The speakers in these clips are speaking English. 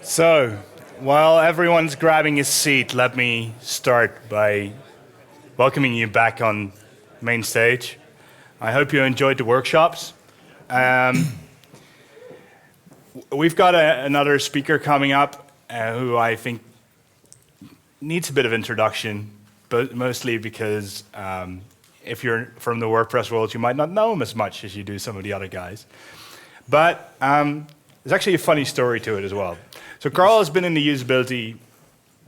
So, while everyone's grabbing a seat, let me start by welcoming you back on main stage. I hope you enjoyed the workshops. We've got another speaker coming up who I think needs a bit of introduction, but mostly because if you're from the WordPress world, you might not know him as much as you do some of the other guys. But there's actually a funny story to it as well. So Karl has been in the usability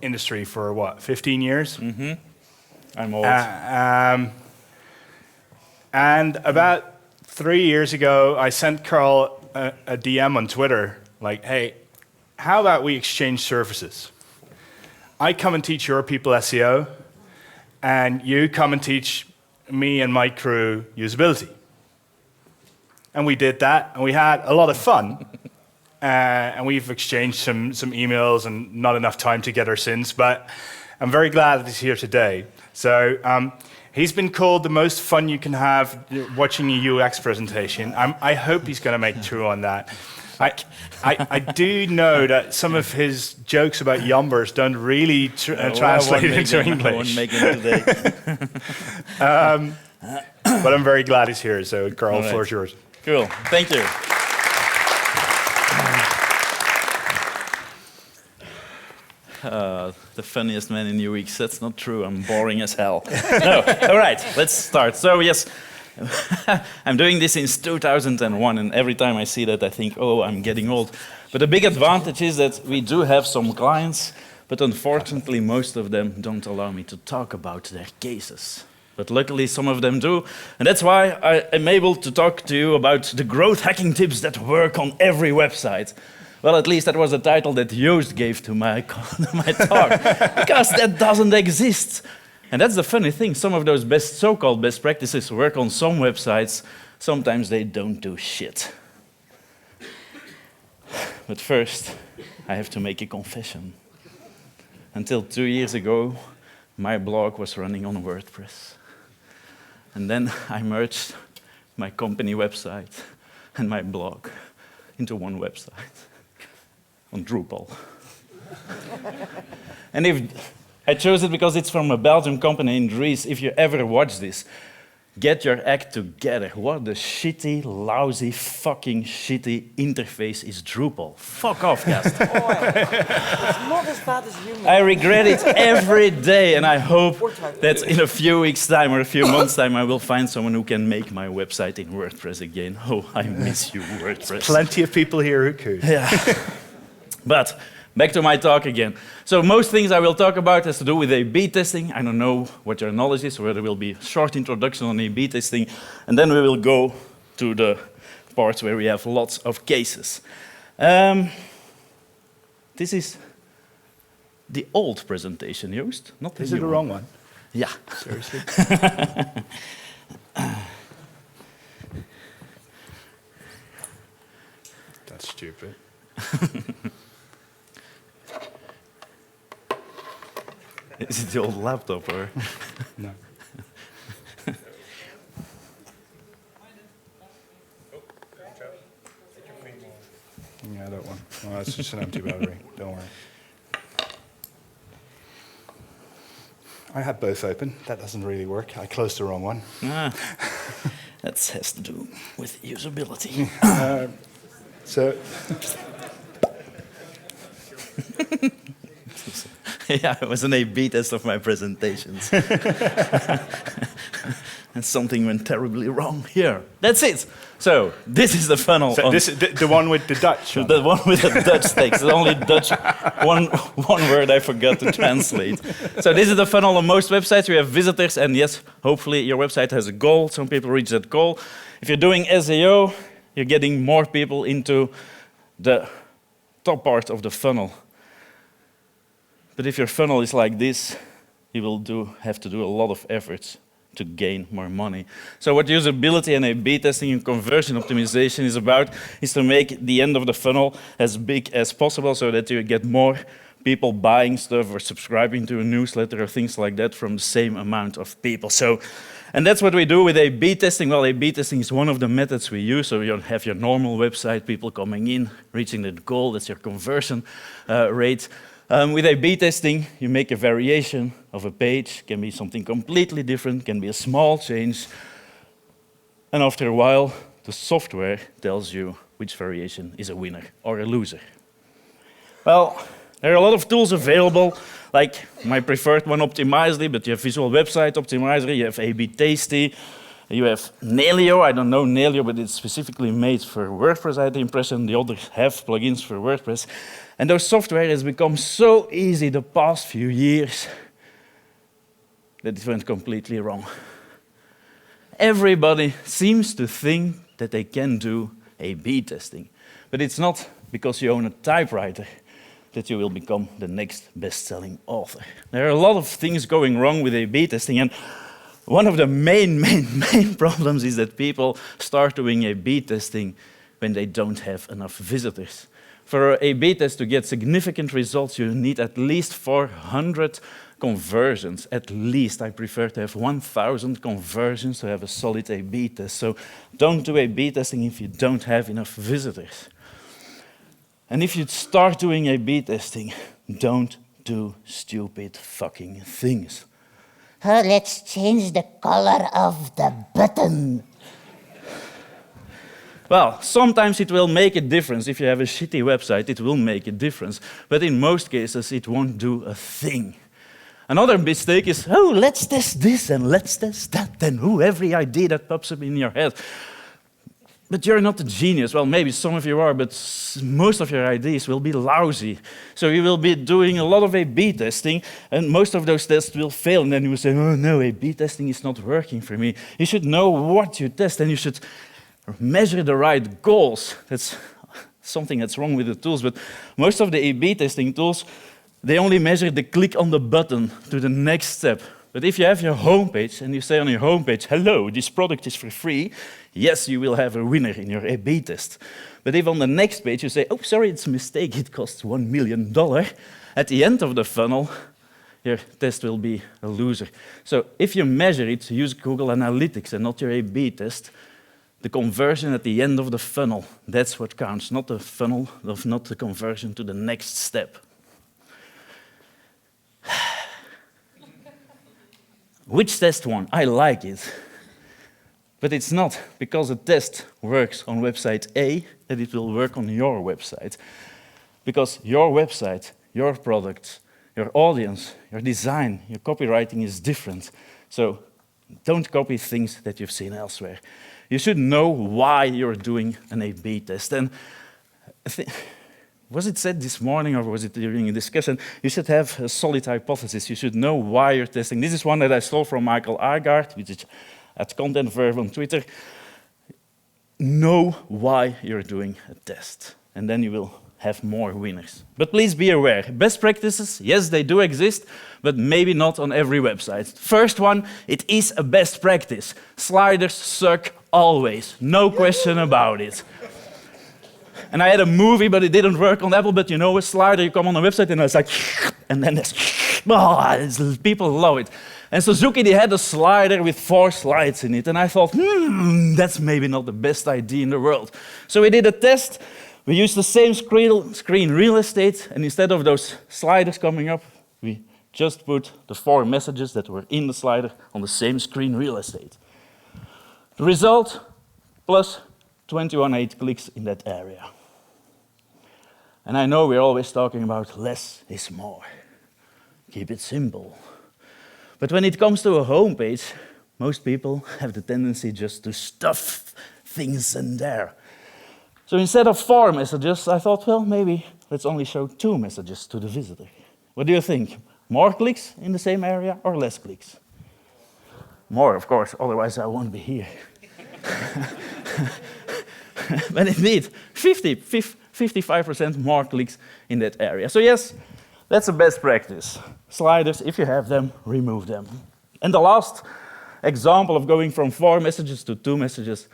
industry for, what, 15 years? Mm-hmm. I'm old. And about 3 years ago, I sent Karl a DM on Twitter, like, hey, how about we exchange services? I come and teach your people SEO, and you come and teach me and my crew usability. And we did that, and we had a lot of fun. And we've exchanged some emails and not enough time together since, but I'm very glad that he's here today. So he's been called the most fun you can have watching a UX presentation. I hope he's going to make true on that. I do know that some of his jokes about yumbers don't really translate into English. I won't make them today. But I'm very glad he's here, so Karl, the floor is yours. Cool, thank you. The funniest man in UX, that's not true, I'm boring as hell. No, all right, let's start. So yes, I'm doing this since 2001, and every time I see that I think, oh, I'm getting old. But the big advantage is that we do have some clients, but unfortunately most of them don't allow me to talk about their cases. But luckily some of them do, and that's why I am able to talk to you about the growth hacking tips that work on every website. Well, at least that was the title that Yoast gave to my talk, because that doesn't exist. And that's the funny thing, some of those so-called best practices work on some websites, sometimes they don't do shit. But first, I have to make a confession. Until 2 years ago, my blog was running on WordPress. And then I merged my company website and my blog into one website. On Drupal. And I chose it because it's from a Belgian company in Dries. If you ever watch this, get your act together. What a shitty, lousy, fucking shitty interface is Drupal. Fuck off, guys. It's not as bad as you I regret it every day, and I hope that in a few weeks' time or a few months' time I will find someone who can make my website in WordPress again. Oh, I miss you, WordPress. Plenty of people here who could. Yeah. But back to my talk again. So most things I will talk about has to do with A/B testing. I don't know what your knowledge is, or there will be a short introduction on A/B testing, and then we will go to the parts where we have lots of cases. This is the old presentation, Yoast, not the new one. Is it the wrong one? Yeah. Seriously? That's stupid. Is it the old laptop or? No. Yeah, that one. Well, that's just an empty battery. Don't worry. I had both open. That doesn't really work. I closed the wrong one. That has to do with usability. So. Yeah, it was an A/B test of my presentations. And something went terribly wrong here. That's it. So this is the funnel. So this is the one with the Dutch. The one with the Dutch text. The only Dutch one word I forgot to translate. So this is the funnel on most websites. We have visitors, and yes, hopefully your website has a goal. Some people reach that goal. If you're doing SEO, you're getting more people into the top part of the funnel. But if your funnel is like this, you will have to do a lot of efforts to gain more money. So what usability and A/B testing and conversion optimization is about is to make the end of the funnel as big as possible so that you get more people buying stuff or subscribing to a newsletter or things like that from the same amount of people. So And that's what we do with A/B testing. Well, A/B testing is one of the methods we use. So you have your normal website, people coming in, reaching the goal, that's your conversion rate. With A/B testing, you make a variation of a page, can be something completely different, can be a small change, and after a while, the software tells you which variation is a winner or a loser. Well, there are a lot of tools available, like my preferred one, Optimizely, but you have Visual Website Optimizer, you have A/B Tasty, you have Nelio. I don't know Nelio, but it's specifically made for WordPress, I had the impression. The others have plugins for WordPress. And those software has become so easy the past few years that it went completely wrong. Everybody seems to think that they can do A/B testing, but it's not because you own a typewriter that you will become the next best-selling author. There are a lot of things going wrong with A/B testing, and one of the main problems is that people start doing A/B testing when they don't have enough visitors. For an A/B test to get significant results, you need at least 400 conversions. At least, I prefer to have 1,000 conversions to have a solid A/B test. So don't do A/B testing if you don't have enough visitors. And if you start doing A/B testing, don't do stupid fucking things. Oh, let's change the color of the button. Well, sometimes it will make a difference. If you have a shitty website, it will make a difference. But in most cases, it won't do a thing. Another mistake is, oh, let's test this and let's test that, and every idea that pops up in your head. But you're not a genius. Well, maybe some of you are, but most of your ideas will be lousy. So you will be doing a lot of A/B testing, and most of those tests will fail. And then you will say, oh no, A/B testing is not working for me. You should know what you test, and you should measure the right goals. That's something that's wrong with the tools. But most of the A/B testing tools, they only measure the click on the button to the next step. But if you have your homepage and you say on your homepage, hello, this product is for free, yes, you will have a winner in your A/B test. But if on the next page you say, oh, sorry, it's a mistake, it costs $1 million, at the end of the funnel, your test will be a loser. So if you measure it, use Google Analytics and not your A/B test. The conversion at the end of the funnel, that's what counts, not the funnel, not the conversion to the next step. Which test won? I like it. But it's not because a test works on website A that it will work on your website. Because your website, your product, your audience, your design, your copywriting is different. So don't copy things that you've seen elsewhere. You should know why you're doing an A/B test. And was it said this morning or was it during a discussion? You should have a solid hypothesis. You should know why you're testing. This is one that I stole from Michael Agard, which is at Content Verve on Twitter. Know why you're doing a test, and then you will have more winners. But please be aware, best practices, yes, they do exist, but maybe not on every website. First one, it is a best practice. Sliders suck always, no question about it. And I had a movie, but it didn't work on Apple, but you know, a slider, you come on a website and it's like, and then there's, people love it. And Suzuki, they had a slider with 4 slides in it, and I thought, that's maybe not the best idea in the world. So we did a test. We used the same screen real estate, and instead of those sliders coming up, we just put the 4 messages that were in the slider on the same screen real estate. The result, plus 21.8 clicks in that area. And I know we're always talking about less is more. Keep it simple. But when it comes to a homepage, most people have the tendency just to stuff things in there. So instead of 4 messages, I thought, well, maybe let's only show 2 messages to the visitor. What do you think? More clicks in the same area or less clicks? More, of course, otherwise I won't be here. But indeed, 55% more clicks in that area. So yes, that's a best practice. Sliders, if you have them, remove them. And the last example of going from 4 messages to 2 messages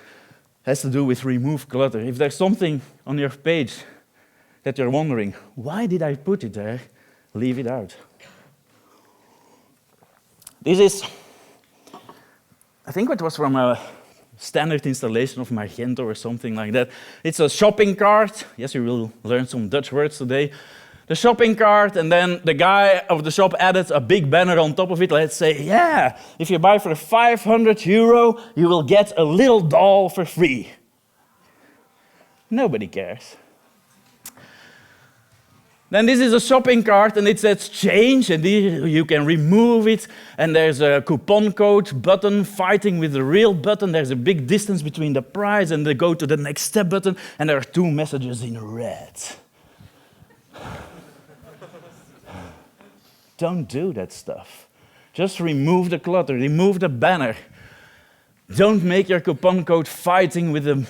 has to do with remove clutter. If there's something on your page that you're wondering, why did I put it there? Leave it out. This is I think it was from a standard installation of Magento or something like that. It's a shopping cart. Yes, you will learn some Dutch words today. The shopping cart, and then the guy of the shop added a big banner on top of it. Let's say, yeah, if you buy for 500 euro, you will get a little doll for free. Nobody cares. Then this is a shopping cart, and it says change, and you can remove it, and there's a coupon code button fighting with the real button. There's a big distance between the price and the go to the next step button, and there are two messages in red. Don't do that stuff. Just remove the clutter, remove the banner. Don't make your coupon code fighting with the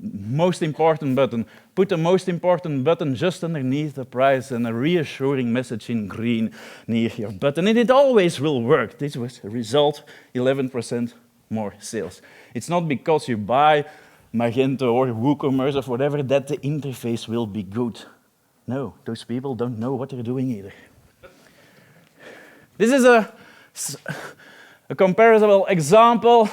most important button. Put the most important button just underneath the price and a reassuring message in green near your button. And it always will work. This was a result, 11% more sales. It's not because you buy Magento or WooCommerce or whatever that the interface will be good. No, those people don't know what they're doing either. This is a comparable example.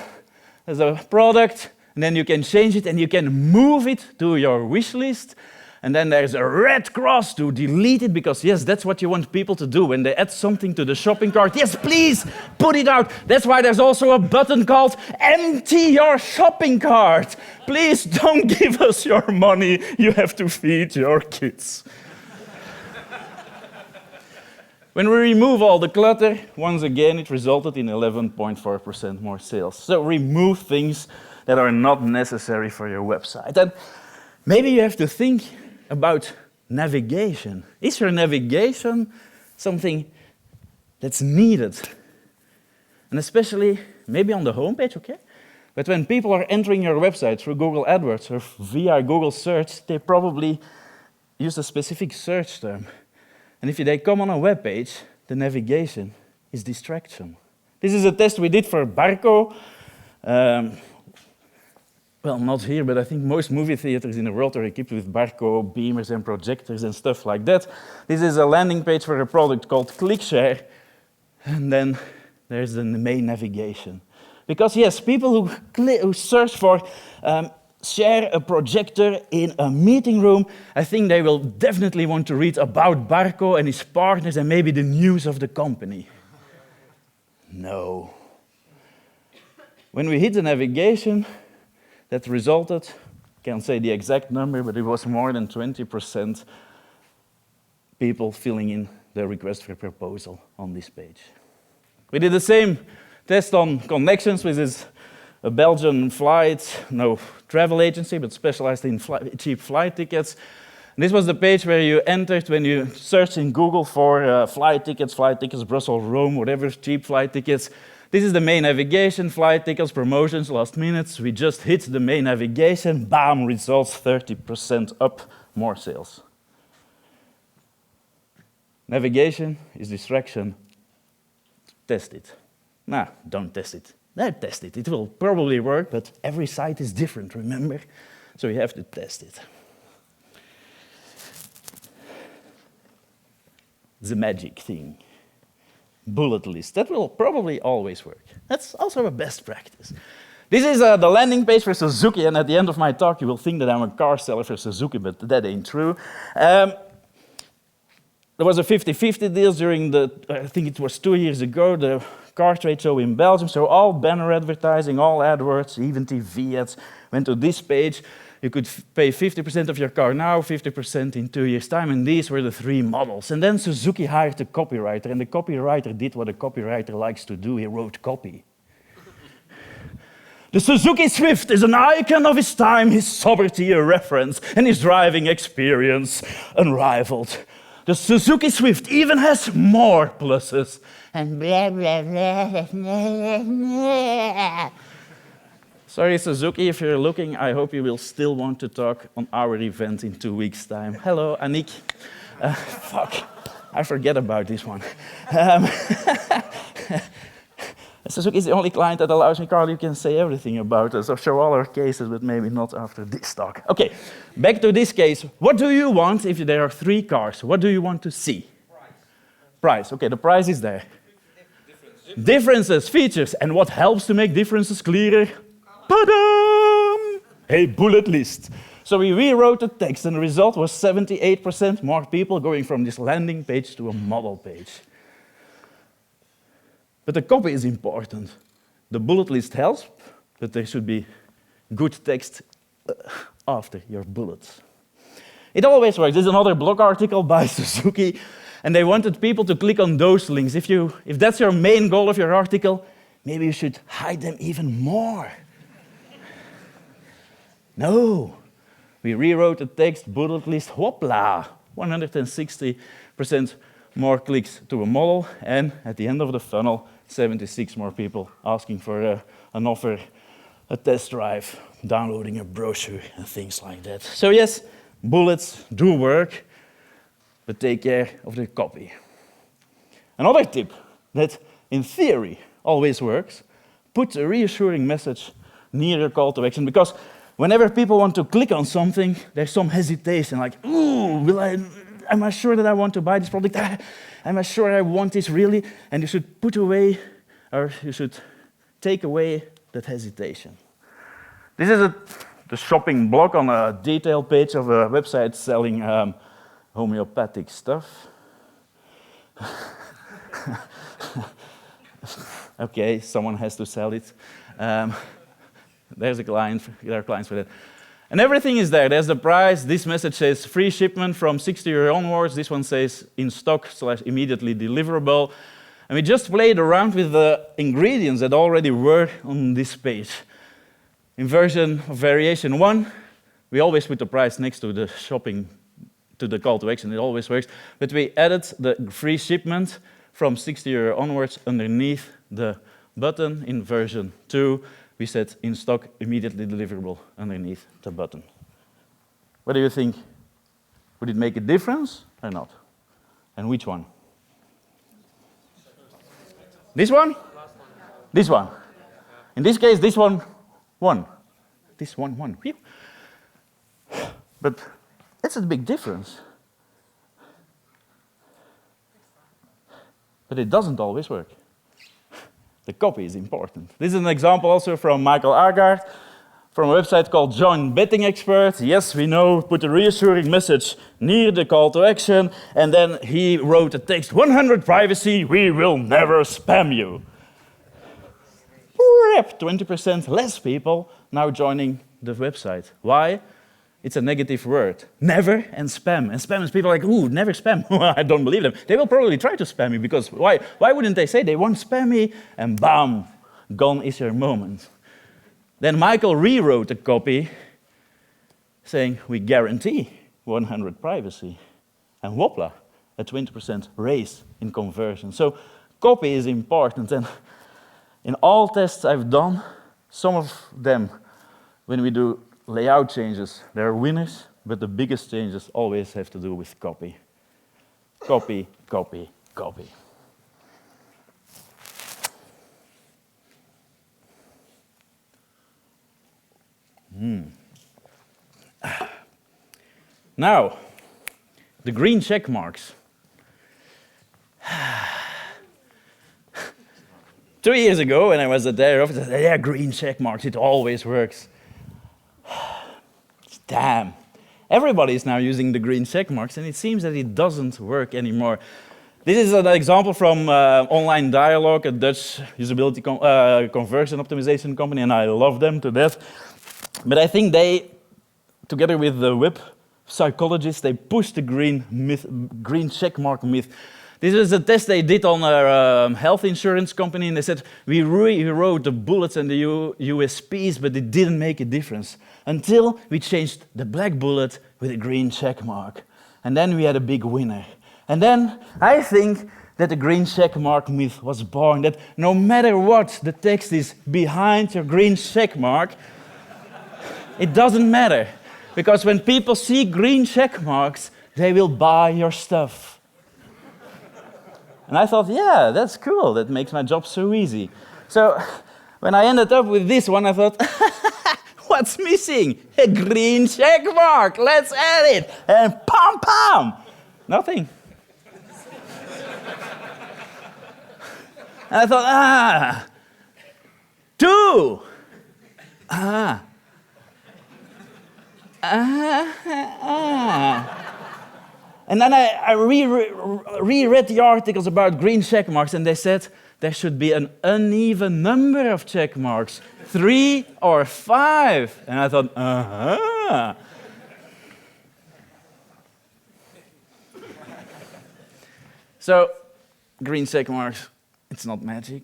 There's a product, and then you can change it, and you can move it to your wish list. And then there's a red cross to delete it, because yes, that's what you want people to do. When they add something to the shopping cart, yes, please, put it out. That's why there's also a button called empty your shopping cart. Please don't give us your money. You have to feed your kids. When we remove all the clutter, once again, it resulted in 11.4% more sales. So remove things that are not necessary for your website. And maybe you have to think about navigation. Is your navigation something that's needed? And especially, maybe on the homepage, okay? But when people are entering your website through Google AdWords or via Google Search, they probably use a specific search term. And if they come on a web page, the navigation is distraction. This is a test we did for Barco. Well, not here, but I think most movie theaters in the world are equipped with Barco beamers and projectors and stuff like that. This is a landing page for a product called ClickShare. And then there's the main navigation. Because yes, people who search for share a projector in a meeting room, I think they will definitely want to read about Barco and his partners and maybe the news of the company. No. When we hit the navigation, that resulted, can't say the exact number, but it was more than 20% people filling in the request for proposal on this page. We did the same test on Connections, which is a Belgian travel agency, but specialized in cheap flight tickets. And this was the page where you entered when you searched in Google for flight tickets, Brussels, Rome, whatever, cheap flight tickets. This is the main navigation, flight tickets, promotions, last minutes. We just hit the main navigation, bam, results 30% up, more sales. Navigation is distraction. Test it. Nah, don't test it. Test it. It will probably work, but every site is different, remember? So you have to test it. The magic thing. Bullet list. That will probably always work. That's also a best practice. This is the landing page for Suzuki, and at the end of my talk, you will think that I'm a car seller for Suzuki, but that ain't true. There was a 50-50 deal during I think it was 2 years ago, the car trade show in Belgium, so all banner advertising, all AdWords, even TV ads went to this page. You could pay 50% of your car now, 50% in 2 years' time, and these were the 3 models. And then Suzuki hired a copywriter, and the copywriter did what a copywriter likes to do. He wrote copy. The Suzuki Swift is an icon of his time, his sobriety a reference, and his driving experience unrivaled. The Suzuki Swift even has more pluses. And blah, blah, blah, blah, blah. Sorry, Suzuki, if you're looking, I hope you will still want to talk on our event in 2 weeks' time. Hello, Annick. Fuck, I forget about this one. Suzuki is the only client that allows me, Karl, you can say everything about us, or show all our cases, but maybe not after this talk. Okay, back to this case. What do you want if there are 3 cars? What do you want to see? Price. Okay, the price is there. Differences, features, and what helps to make differences clearer? Ta-da! A bullet list. So we rewrote the text, and the result was 78% more people going from this landing page to a model page. But the copy is important. The bullet list helps, but there should be good text after your bullets. It always works. There's another blog article by Suzuki, and they wanted people to click on those links. If that's your main goal of your article, maybe you should hide them even more. No. We rewrote the text, bullet list, hoopla, 160% more clicks to a model, and at the end of the funnel, 76 more people asking for an offer, a test drive, downloading a brochure, and things like that. So yes, bullets do work, but take care of the copy. Another tip that, in theory, always works, put a reassuring message near your call to action, because whenever people want to click on something, there's some hesitation, like, ooh, am I sure that I want to buy this product? Am I sure I want this really? And you should put away, or you should take away that hesitation. This is the shopping blog on a detail page of a website selling homeopathic stuff. Okay, someone has to sell it. There are clients for that. And everything is there. There's the price. This message says free shipment from 60 euro onwards. This one says in stock / immediately deliverable. And we just played around with the ingredients that already were on this page. In variation 1, we always put the price next to the shopping, to the call to action. It always works. But we added the free shipment from 60 euro onwards underneath the button. In version 2, we said in stock, immediately deliverable underneath the button. What do you think? Would it make a difference or not? And which one? This one? This one. In this case, this one won. This one won. But that's a big difference. But it doesn't always work. The copy is important. This is an example also from Michael Agard, from a website called Join Betting Expert. Yes, we know, put a reassuring message near the call to action, and then he wrote a text, 100 privacy, we will never spam you. 20% less people now joining the website. Why? It's a negative word. Never and spam. And spam is people like, ooh, never spam. I don't believe them. They will probably try to spam you because why wouldn't they say they won't spam me? And bam, gone is your moment. Then Michael rewrote the copy saying, we guarantee 100 privacy. And whoopla, a 20% raise in conversion. So copy is important. And in all tests I've done, some of them, when we do layout changes, there are winners, but the biggest changes always have to do with copy. Copy, copy, copy. Now, the green check marks. 2 years ago, when I was at their office, I said, yeah, green check marks, it always works. Damn. Everybody is now using the green check marks, and it seems that it doesn't work anymore. This is an example from Online Dialogue, a Dutch usability conversion optimization company, and I love them to death. But I think they, together with the web psychologists, they pushed the green check mark myth. This is a test they did on a health insurance company, and they said, we rewrote the bullets and the USPs, but it didn't make a difference until we changed the black bullet with a green check mark. And then we had a big winner. And then I think that the green check mark myth was born, that no matter what the text is behind your green check mark, it doesn't matter. Because when people see green check marks, they will buy your stuff. And I thought, yeah, that's cool. That makes my job so easy. So when I ended up with this one, I thought, what's missing? A green check mark. Let's add it. And pam, pam. Nothing. And I thought, 2. And then I reread the articles about green checkmarks, and they said there should be an uneven number of checkmarks, 3 or 5. And I thought, So, green checkmarks, it's not magic.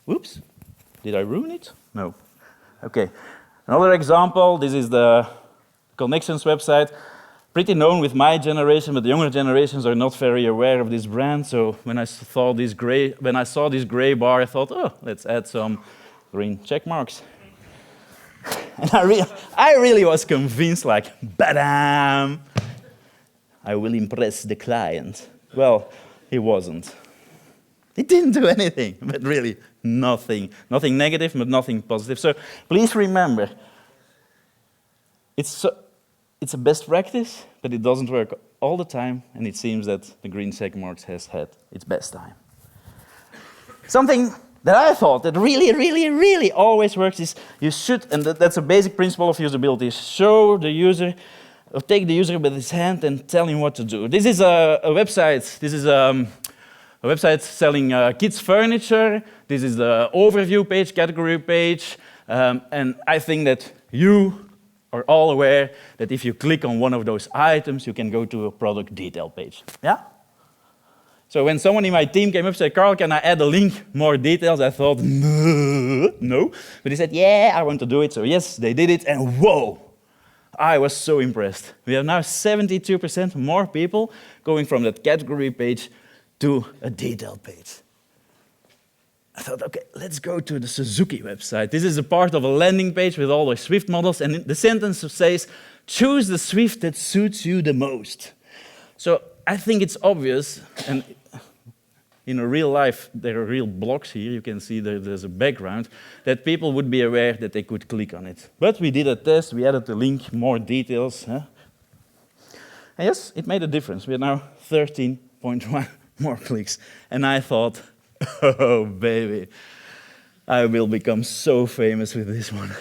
Whoops, did I ruin it? No. Okay, another example, this is the Connections website. Pretty known with my generation, but the younger generations are not very aware of this brand. So when I saw this gray bar, I thought, oh, let's add some green check marks. And I really was convinced, like, badam, I will impress the client. Well, he wasn't. He didn't do anything, but really nothing. Nothing negative, but nothing positive. So please remember, it's a best practice, but it doesn't work all the time, and it seems that the green check marks has had its best time. Something that I thought that really always works is you should, and that's a basic principle of usability, show the user, or take the user by his hand and tell him what to do. This is a website. This is a website selling kids' furniture. This is the overview page, category page, and I think that you are all aware that if you click on one of those items, you can go to a product detail page. Yeah? So when someone in my team came up and said, Karl, can I add a link, more details? I thought, no. But he said, yeah, I want to do it. So yes, they did it, and whoa, I was so impressed. We have now 72% more people going from that category page to a detailed page. I thought, okay, let's go to the Suzuki website. This is a part of a landing page with all the Swift models, and the sentence says, choose the Swift that suits you the most. So I think it's obvious, and in a real life, there are real blocks here. You can see there's a background, that people would be aware that they could click on it. But we did a test, we added the link, more details. And yes, it made a difference. We are now 13.1 more clicks. And I thought, oh, baby, I will become so famous with this one.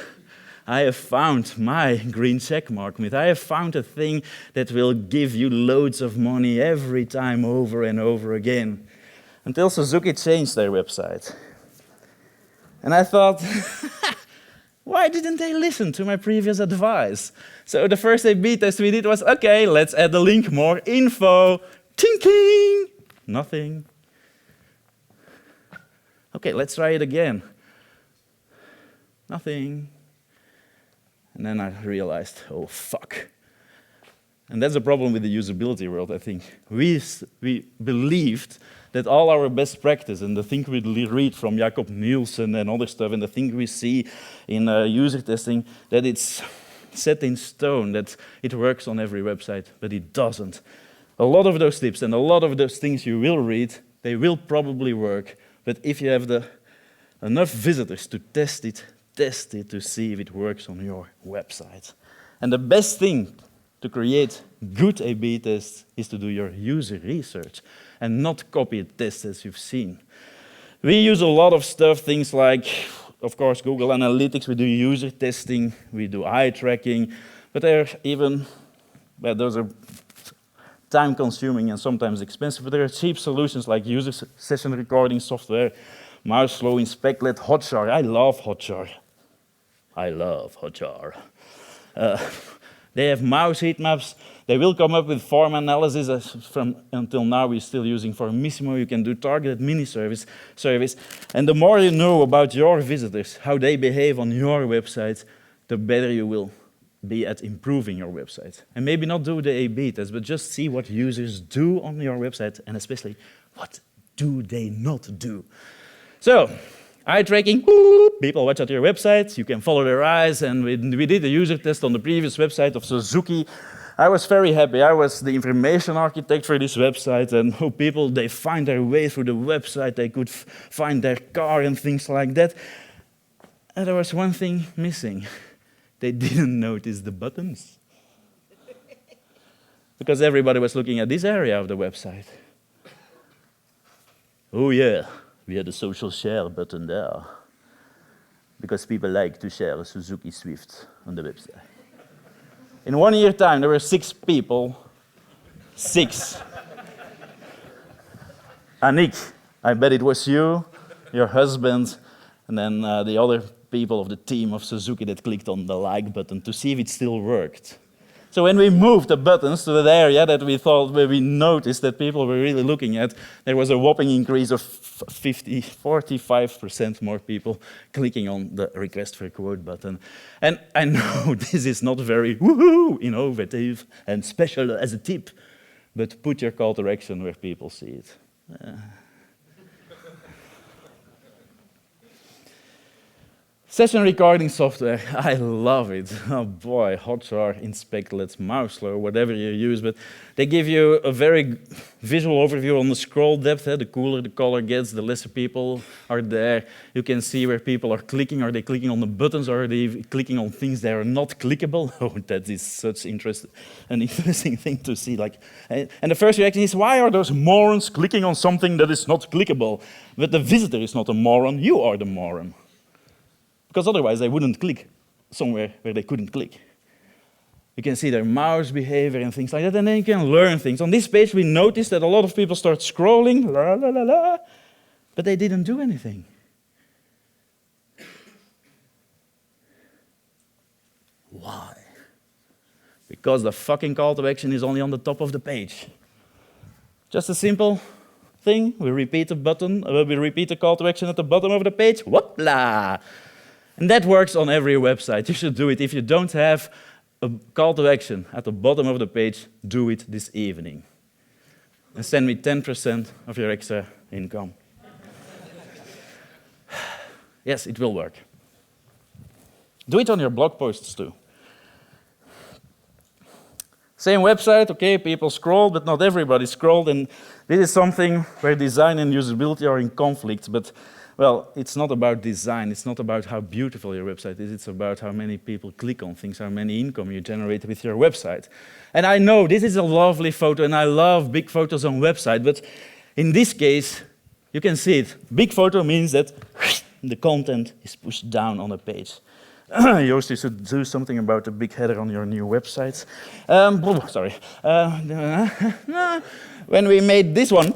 I have found my green checkmark myth. I have found a thing that will give you loads of money every time over and over again. Until Suzuki changed their website. And I thought, why didn't they listen to my previous advice? So the first A/B test we did was, okay, let's add the link, more info. Tinking! Nothing. Okay, let's try it again. Nothing. And then I realized, oh, fuck. And that's a problem with the usability world, I think. We believed that all our best practice and the thing we read from Jakob Nielsen and other stuff and the thing we see in user testing, that it's set in stone, that it works on every website, but it doesn't. A lot of those tips and a lot of those things you will read, they will probably work, but if you have enough visitors to test it to see if it works on your website. And the best thing to create good A/B tests is to do your user research and not copy tests as you've seen. We use a lot of stuff, things like, of course, Google Analytics, we do user testing, we do eye tracking, but there are even, well, those are time-consuming and sometimes expensive, but there are cheap solutions like user session recording software, Mouseflow, Inspectlet, Hotjar. I love Hotjar. They have mouse heat maps. They will come up with form analysis. Until now, we're still using Formissimo. You can do targeted mini-surveys. And the more you know about your visitors, how they behave on your website, the better you will be at improving your website. And maybe not do the A/B test, but just see what users do on your website, and especially what do they not do. So, eye tracking, people watch at your website, you can follow their eyes, and we did a user test on the previous website of Suzuki. I was very happy. I was the information architect for this website, and people, they find their way through the website, they could find their car and things like that. And there was one thing missing. They didn't notice the buttons. Because everybody was looking at this area of the website. oh yeah, we had a social share button there. Because people like to share a Suzuki Swift on the website. In 1 year time, there were 6 people. 6. Anik, I bet it was you, your husband, and then the other people of the team of Suzuki that clicked on the like button to see if it still worked. So when we moved the buttons to the area that we thought, where we noticed that people were really looking at, there was a whopping increase of 45% more people clicking on the request for a quote button. And I know this is not very woohoo, innovative and special as a tip, but put your call to action where people see it. Session recording software, I love it. Oh boy, Hotjar, Inspectlet, Mouselo, whatever you use, but they give you a very visual overview on the scroll depth. The cooler the color gets, the lesser people are there. You can see where people are clicking. Are they clicking on the buttons, or are they clicking on things that are not clickable? Oh, that is such an interesting thing to see. And the first reaction is, why are those morons clicking on something that is not clickable? But the visitor is not a moron, you are the moron. Because otherwise they wouldn't click somewhere where they couldn't click. You can see their mouse behavior and things like that, and then you can learn things. On this page we noticed that a lot of people start scrolling, la la la la, but they didn't do anything. Why? Because the fucking call to action is only on the top of the page. Just a simple thing, we repeat the call to action at the bottom of the page, whoopla! And that works on every website. You should do it. If you don't have a call to action at the bottom of the page, do it this evening. And send me 10% of your extra income. Yes, it will work. Do it on your blog posts too. Same website, okay, people scrolled, but not everybody scrolled. And this is something where design and usability are in conflict. But well, it's not about design, it's not about how beautiful your website is, it's about how many people click on things, how many income you generate with your website. And I know this is a lovely photo, and I love big photos on website, but in this case, you can see it. Big photo means that the content is pushed down on a page. Yoast, you should do something about the big header on your new websites. Sorry. When we made this one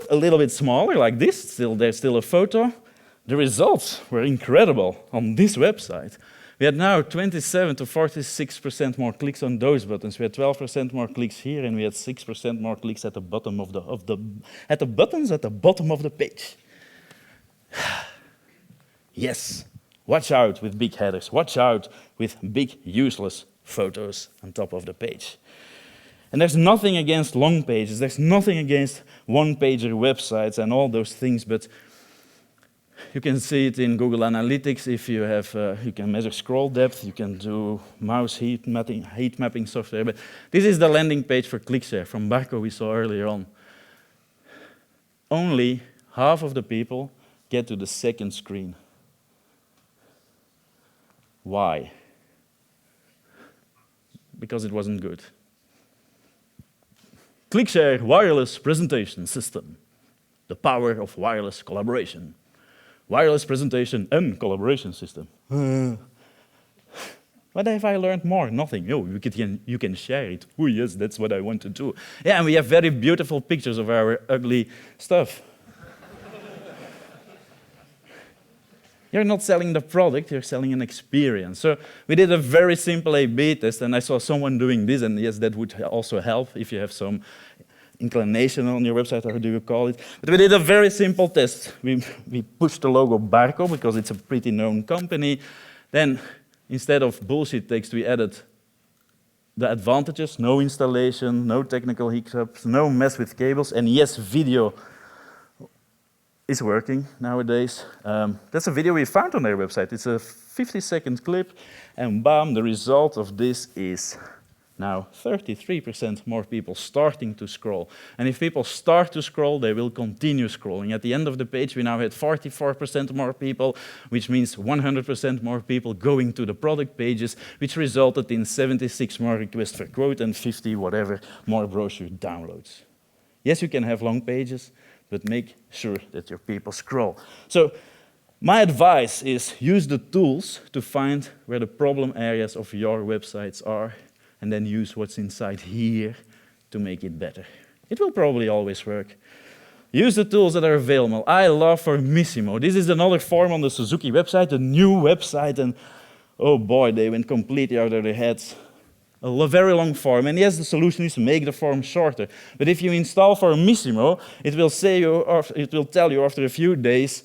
a little bit smaller, like this, there's still a photo, the results were incredible on this website. We had now 27 to 46% more clicks on those buttons. We had 12% more clicks here, and we had 6% more clicks at the bottom of the buttons at the bottom of the page. Yes. Watch out with big headers. Watch out with big, useless photos on top of the page. And there's nothing against long pages. There's nothing against one-pager websites and all those things, but you can see it in Google Analytics. If you have, you can measure scroll depth. You can do mouse heat mapping software. But this is the landing page for ClickShare from Barco we saw earlier on. Only half of the people get to the second screen. Why? Because it wasn't good. ClickShare wireless presentation system. The power of wireless collaboration. Wireless presentation and collaboration system. What have I learned more? Nothing. No, you can share it. Oh yes, that's what I want to do. Yeah, and we have very beautiful pictures of our ugly stuff. You're not selling the product, you're selling an experience. So we did a very simple A/B test, and I saw someone doing this, and yes, that would also help if you have some inclination on your website, or how do you call it. But we did a very simple test. We pushed the logo Barco, because it's a pretty known company. Then, instead of bullshit text, we added the advantages: no installation, no technical hiccups, no mess with cables, and yes, video is working nowadays. That's a video we found on their website. It's a 50-second clip, and bam, the result of this is now 33% more people starting to scroll. And if people start to scroll, they will continue scrolling. At the end of the page, we now had 44% more people, which means 100% more people going to the product pages, which resulted in 76 more requests for quote and 50 whatever more brochure downloads. Yes, you can have long pages, but make sure that your people scroll. So my advice is use the tools to find where the problem areas of your websites are, and then use what's inside here to make it better. It will probably always work. Use the tools that are available. I love Formissimo. This is another form on the Suzuki website, a new website, and oh boy, they went completely out of their heads. A very long form, and yes, the solution is to make the form shorter. But if you install Formissimo, it will tell you after a few days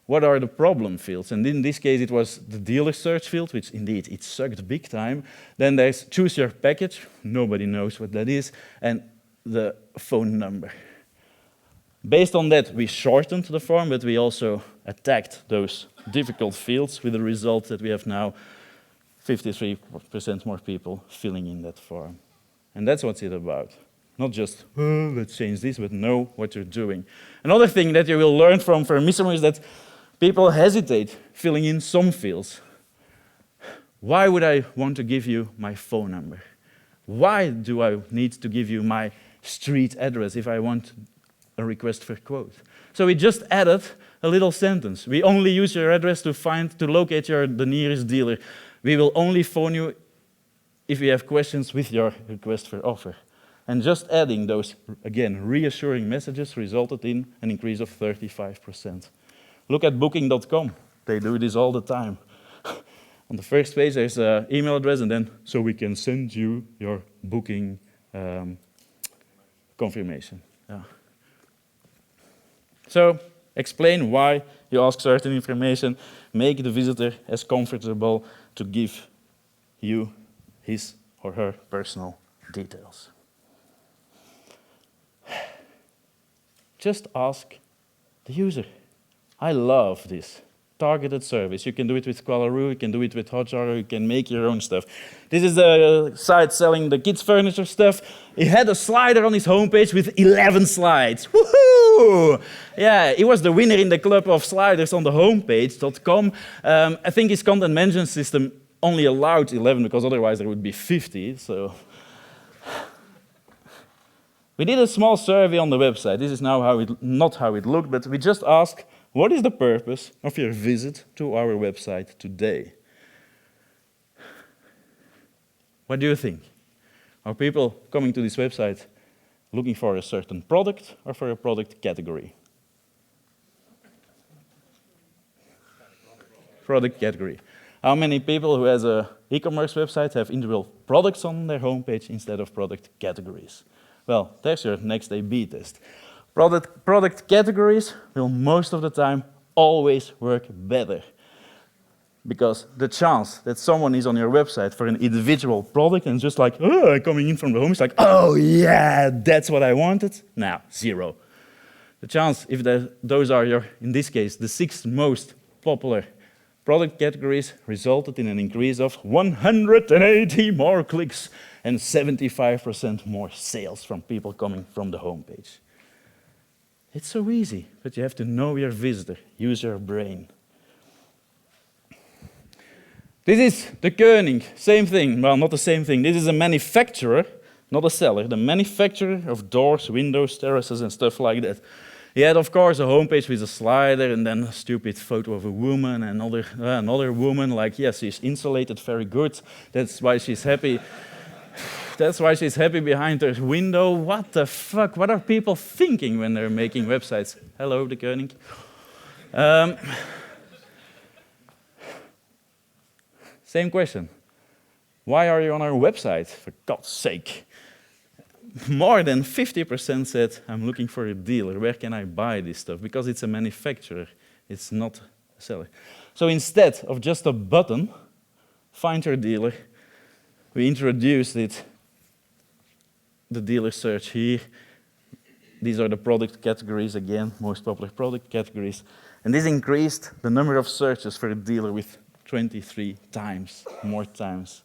what are the problem fields. And in this case, it was the dealer search field, which indeed, it sucked big time. Then there's choose your package, nobody knows what that is, and the phone number. Based on that, we shortened the form, but we also attacked those difficult fields with the result that we have now 53% more people filling in that form. And that's what it's about. Not just, oh, let's change this, but know what you're doing. Another thing that you will learn from Formissimo is that people hesitate filling in some fields. Why would I want to give you my phone number? Why do I need to give you my street address if I want a request for quote? So we just added a little sentence. We only use your address to locate the nearest dealer. We will only phone you if we have questions with your request for offer. And just adding those, again, reassuring messages resulted in an increase of 35%. Look at Booking.com. They do this all the time. On the first page, there's an email address, and then, so we can send you your booking confirmation. Yeah. So, explain why you ask certain information, make the visitor as comfortable to give you his or her personal details. Just ask the user. I love this. Targeted service. You can do it with Clutter, you can do it with Hotjar, you can make your own stuff. This is a site selling the kids' furniture stuff. He had a slider on his homepage with 11 slides. Woohoo! Yeah, he was the winner in the club of sliders on the homepage.com. I think his content management system only allowed 11 because otherwise there would be 50. So we did a small survey on the website. This is now not how it looked, but we just asked, what is the purpose of your visit to our website today? What do you think? Are people coming to this website looking for a certain product or for a product category? Product category. How many people who has an e-commerce website have individual products on their homepage instead of product categories? Well, there's your next A/B test. Product categories will most of the time always work better, because the chance that someone is on your website for an individual product and just like, oh, coming in from the home, it's like, oh yeah, that's what I wanted. Now, 0. The chance, if those are your, in this case, the 6 most popular product categories, resulted in an increase of 180 more clicks and 75% more sales from people coming from the homepage. It's so easy, but you have to know your visitor, use your brain. This is the Koenig, same thing. Well, not the same thing. This is a manufacturer, not a seller. The manufacturer of doors, windows, terraces, and stuff like that. He had, of course, a homepage with a slider and then a stupid photo of a woman and another woman, like, yes, she's insulated very good. That's why she's happy. That's why she's happy behind her window. What the fuck? What are people thinking when they're making websites? Hello, the Koenig. Same question. Why are you on our website, for God's sake? More than 50% said, I'm looking for a dealer. Where can I buy this stuff? Because it's a manufacturer. It's not a seller. So instead of just a button, find your dealer, we introduced it, the dealer search here. These are the product categories again, most popular product categories. And this increased the number of searches for the dealer with 23 times, more times.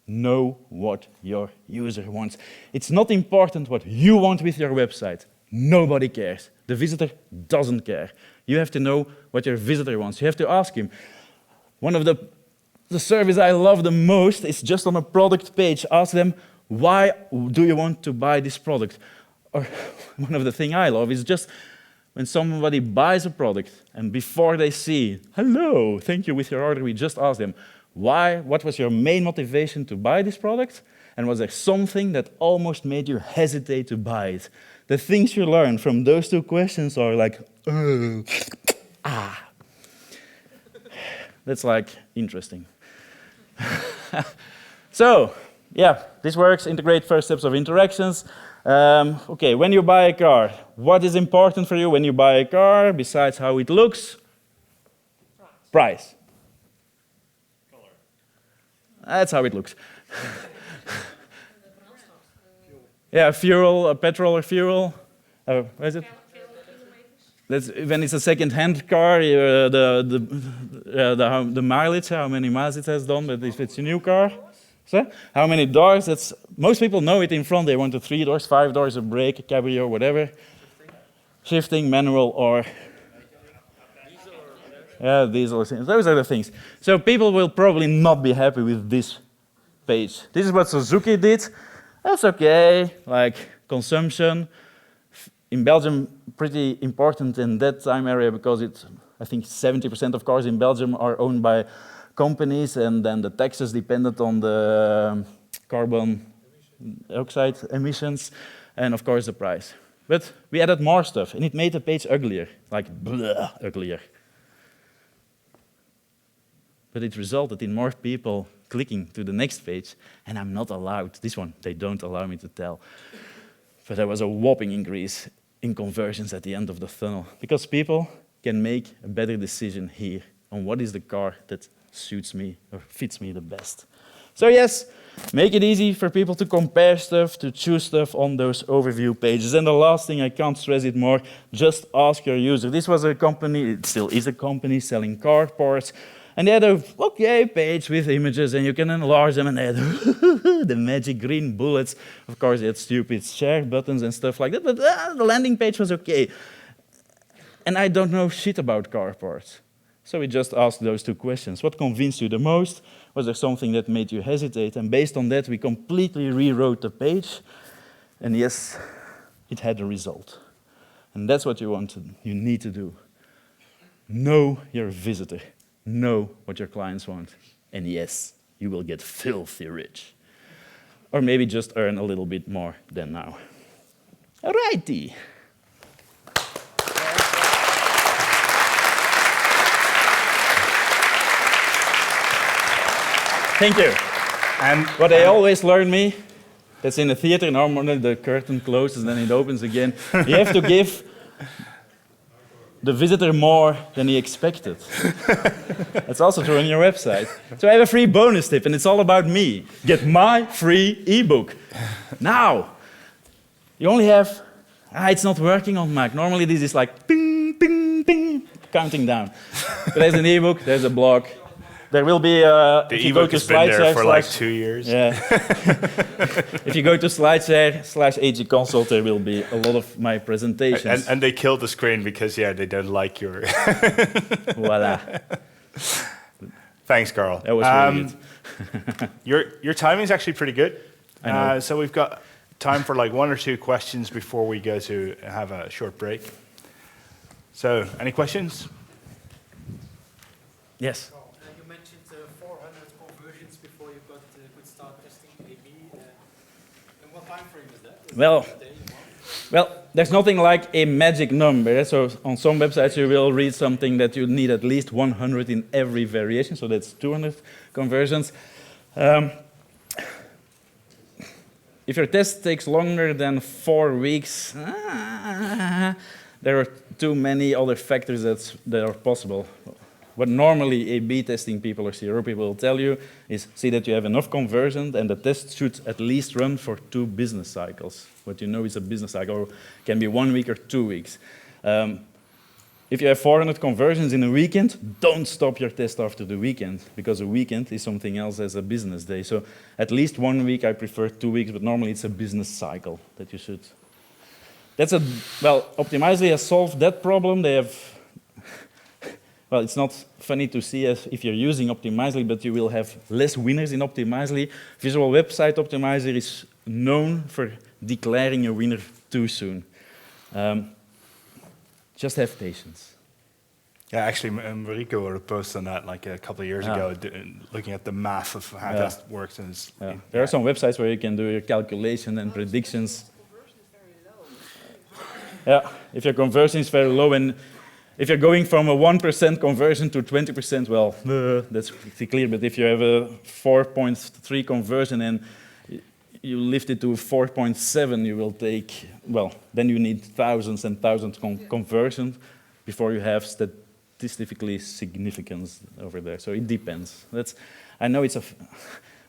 Know what your user wants. It's not important what you want with your website. Nobody cares. The visitor doesn't care. You have to know what your visitor wants. You have to ask him. One of the surveys I love the most is just on a product page. Ask them, why do you want to buy this product? Or one of the things I love is just when somebody buys a product and before they see, hello, thank you with your order, we just ask them, what was your main motivation to buy this product? And was there something that almost made you hesitate to buy it? The things you learn from those two questions are like, That's like interesting. So, yeah, this works. Integrate first steps of interactions. Okay, when you buy a car, what is important for you when you buy a car besides how it looks? Price. Color. That's how it looks. Yeah, fuel, petrol or fuel. What is it? That's, when it's a second-hand car, the mileage, how many miles it has done, but if it's a new car, so how many doors, that's, most people know it in front, they want 3 doors, 5 doors, a brake, a cabrio, whatever. Shifting, manual, or... Yeah, diesel, those are the things. So people will probably not be happy with this page. This is what Suzuki did. That's okay, like consumption. In Belgium, pretty important in that time area because I think 70% of cars in Belgium are owned by companies, and then the taxes depended on the carbon dioxide emissions, and of course the price. But we added more stuff, and it made the page uglier, like blah, uglier. But it resulted in more people clicking to the next page, and I'm not allowed, this one, they don't allow me to tell. But there was a whopping increase in conversions at the end of the funnel, because people can make a better decision here on what is the car that suits me or fits me the best. So yes, make it easy for people to compare stuff, to choose stuff on those overview pages. And the last thing, I can't stress it more, just ask your user. This was a company, it still is a company selling car parts, and they had a okay page with images, and you can enlarge them, and they had the magic green bullets. Of course, they had stupid share buttons and stuff like that, but the landing page was okay. And I don't know shit about car parts. So we just asked those two questions. What convinced you the most? Was there something that made you hesitate? And based on that, we completely rewrote the page. And yes, it had a result. And that's what you need to do. Know your visitor. Know what your clients want. And yes, you will get filthy rich. Or maybe just earn a little bit more than now. Alrighty. Thank you. And what they always learn me, that's in a theater, normally the curtain closes and then it opens again. You have to give the visitor more than he expected. That's also true on your website. So I have a free bonus tip, and it's all about me. Get my free ebook. Now, you only have, it's not working on Mac. Normally this is like ping, ping, ping, counting down. But there's an ebook, there's a blog. There will be the ebook has been there for like 2 years. Yeah. If you go to SlideShare/AG Consult, there will be a lot of my presentations. And they killed the screen because, yeah, they don't like your... Voila. Thanks, Karl. That was really good. Your timing is actually pretty good. I know. So we've got time for like 1 or 2 questions before we go to have a short break. So, any questions? Yes. You mentioned 400 conversions before you could start testing A/B. In what time frame is that? Well, there's nothing like a magic number. So on some websites you will read something that you need at least 100 in every variation. So that's 200 conversions. If your test takes longer than 4 weeks, there are too many other factors that are possible. What normally A/B testing people or CRO people will tell you is see that you have enough conversions, and the test should at least run for 2 business cycles. What you know is a business cycle can be 1 week or 2 weeks. If you have 400 conversions in a weekend, don't stop your test after the weekend, because a weekend is something else as a business day. So at least 1 week, I prefer 2 weeks, but normally it's a business cycle that you should. Optimizely has solved that problem. They have. Well, it's not funny to see if you're using Optimizely, but you will have less winners in Optimizely. Visual Website Optimizer is known for declaring a winner too soon. just have patience. Yeah, actually, Mariko wrote a post on that like a couple of years ago, looking at the math of how that works. And There are some websites where you can do your calculation and predictions. Yeah, if your conversion is very low, and if you're going from a 1% conversion to 20%, well, that's pretty clear. But if you have a 4.3 conversion and you lift it to 4.7, you will take, well, then you need thousands and thousands conversions before you have statistically significance over there. So it depends. I know it's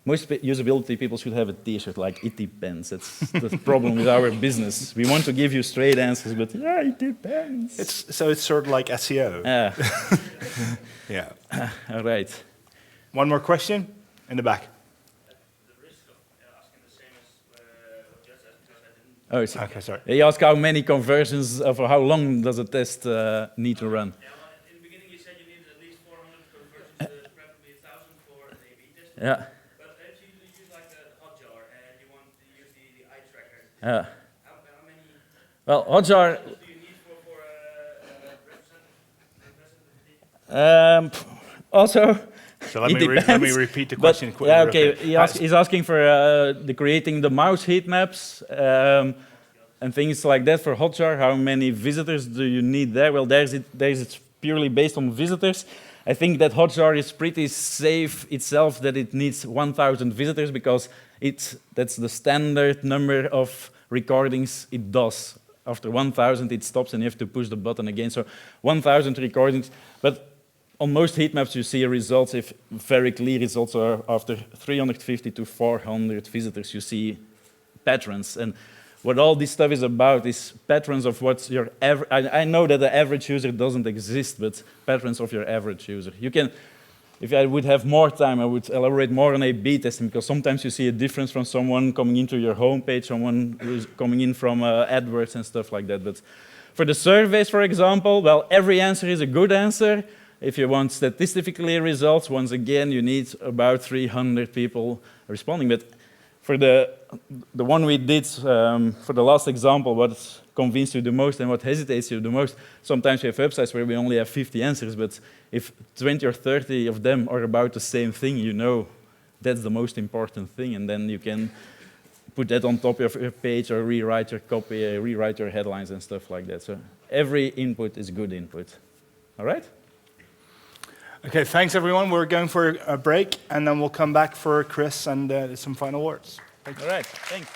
most usability people should have a T-shirt like "It depends." That's the problem with our business. We want to give you straight answers, but yeah, it depends. It's sort of like SEO. Yeah. Yeah. All right. One more question in the back. The risk of asking the same as what Jess asked, because I didn't. Oh, Okay, sorry. he asked how many conversions, for how long does a test need to run? Yeah, well, in the beginning you said you needed at least 400 conversions, preferably 1,000 for an A/B test. Yeah. But if you use like the Hotjar and you want to use the eye tracker, Yeah. how many Well, Hotjar. do you need for representative? Also. So let It me depends, repeat the but- question quickly. Yeah, okay. He's asking for creating the mouse heat maps and things like that for Hotjar. How many visitors do you need there? Well, it's purely based on visitors. I think that Hotjar is pretty safe itself that it needs 1,000 visitors because that's the standard number of recordings it does. After 1,000, it stops and you have to push the button again. So 1,000 recordings. But on most heat maps, you see results, if very clear results are after 350 to 400 visitors, you see patterns. And what all this stuff is about is patterns of what's your average. I know that the average user doesn't exist, but patterns of your average user. You can, if I would have more time, I would elaborate more on A/B testing, because sometimes you see a difference from someone coming into your homepage, someone who's coming in from AdWords and stuff like that. But for the surveys, for example, well, every answer is a good answer. If you want statistically results, once again, you need about 300 people responding. But for the one we did, for the last example, what convinced you the most and what hesitates you the most, sometimes we have websites where we only have 50 answers, but if 20 or 30 of them are about the same thing, you know that's the most important thing, and then you can put that on top of your page or rewrite your copy, rewrite your headlines and stuff like that. So every input is good input. All right? Okay, thanks everyone. We're going for a break, and then we'll come back for Chris and some final words. All right, thanks.